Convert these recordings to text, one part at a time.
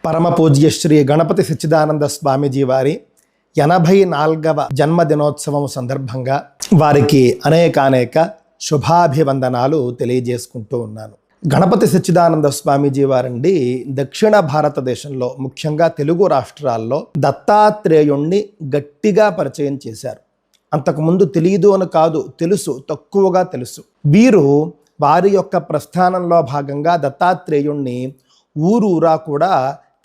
పరమ పూజ్య శ్రీ గణపతి సచ్చిదానంద స్వామీజీ వారి 84వ జన్మదినోత్సవం సందర్భంగా వారికి అనేక శుభాభివందనాలు తెలియజేసుకుంటూ ఉన్నాను. గణపతి సచ్చిదానంద స్వామీజీ వారండి దక్షిణ భారతదేశంలో ముఖ్యంగా తెలుగు రాష్ట్రాల్లో దత్తాత్రేయుణ్ణి గట్టిగా పరిచయం చేశారు. అంతకుముందు తెలియదు అని కాదు, తెలుసు, తక్కువగా తెలుసు. వీరు వారి యొక్క ప్రస్థానంలో భాగంగా దత్తాత్రేయుణ్ణి ఊరూరా కూడా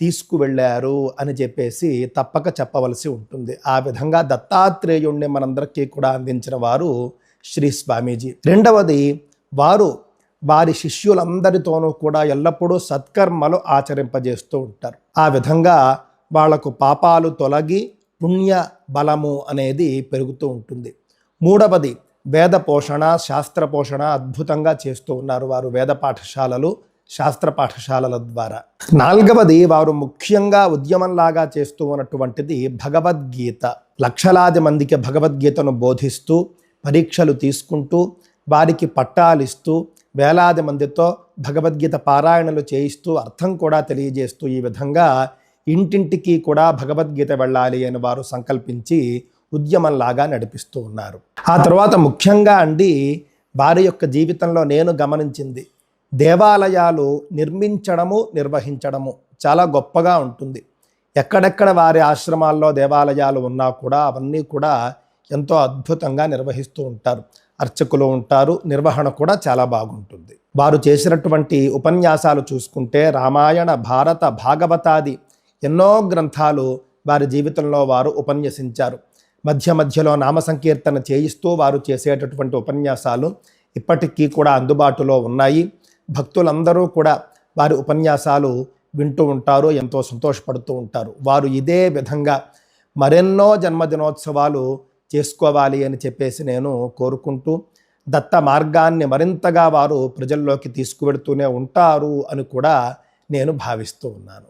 తీసుకువెళ్ళారు అని చెప్పేసి తప్పక చెప్పవలసి ఉంటుంది. ఆ విధంగా దత్తాత్రేయుణ్ణి మనందరికీ కూడా అందించిన వారు శ్రీ స్వామీజీ. రెండవది, వారు వారి శిష్యులందరితోనూ కూడా ఎల్లప్పుడూ సత్కర్మలు ఆచరింపజేస్తూ ఉంటారు. ఆ విధంగా వాళ్లకు పాపాలు తొలగి పుణ్య బలము అనేది పెరుగుతూ ఉంటుంది. మూడవది, వేద పోషణ, శాస్త్ర పోషణ అద్భుతంగా చేస్తూ ఉన్నారు వారు వేద పాఠశాలలు, శాస్త్ర పాఠశాలల ద్వారా. నాలుగవది, వారు ముఖ్యంగా ఉద్యమంలాగా చేస్తూ ఉన్నటువంటిది భగవద్గీత. లక్షలాది మందికి భగవద్గీతను బోధిస్తూ, పరీక్షలు తీసుకుంటూ, వారికి పట్టాలిస్తూ, వేలాది మందితో భగవద్గీత పారాయణలు చేయిస్తూ, అర్థం కూడా తెలియజేస్తూ, ఈ విధంగా ఇంటింటికి కూడా భగవద్గీత వెళ్ళాలి అని వారు సంకల్పించి ఉద్యమంలాగా నడిపిస్తూ ఉన్నారు. ఆ తర్వాత ముఖ్యంగా వారి యొక్క జీవితంలో నేను గమనించింది, దేవాలయాలు నిర్మించడము, నిర్వహించడము చాలా గొప్పగా ఉంటుంది. ఎక్కడెక్కడ వారి ఆశ్రమాల్లో దేవాలయాలు ఉన్నా కూడా అవన్నీ కూడా ఎంతో అద్భుతంగా నిర్వహిస్తూ ఉంటారు. అర్చకులు ఉంటారు, నిర్వహణ కూడా చాలా బాగుంటుంది. వారు చేసినటువంటి ఉపన్యాసాలు చూసుకుంటే రామాయణ, భారత, భాగవతాది ఎన్నో గ్రంథాలు వారి జీవితంలో వారు ఉపన్యసించారు. మధ్య మధ్యలో నామ సంకీర్తన చేయిస్తూ వారు చేసేటటువంటి ఉపన్యాసాలు ఇప్పటికీ కూడా అందుబాటులో ఉన్నాయి. భక్తులందరూ కూడా వారి ఉపన్యాసాలు వింటూ ఉంటారు, ఎంతో సంతోషపడుతూ ఉంటారు. వారు ఇదే విధంగా మరెన్నో జన్మదినోత్సవాలు చేసుకోవాలి అని చెప్పేసి నేను కోరుకుంటూ, దత్త మార్గాన్ని మరింతగా వారు ప్రజల్లోకి తీసుకువెడుతూనే ఉంటారు అని కూడా నేను భావిస్తూ ఉన్నాను.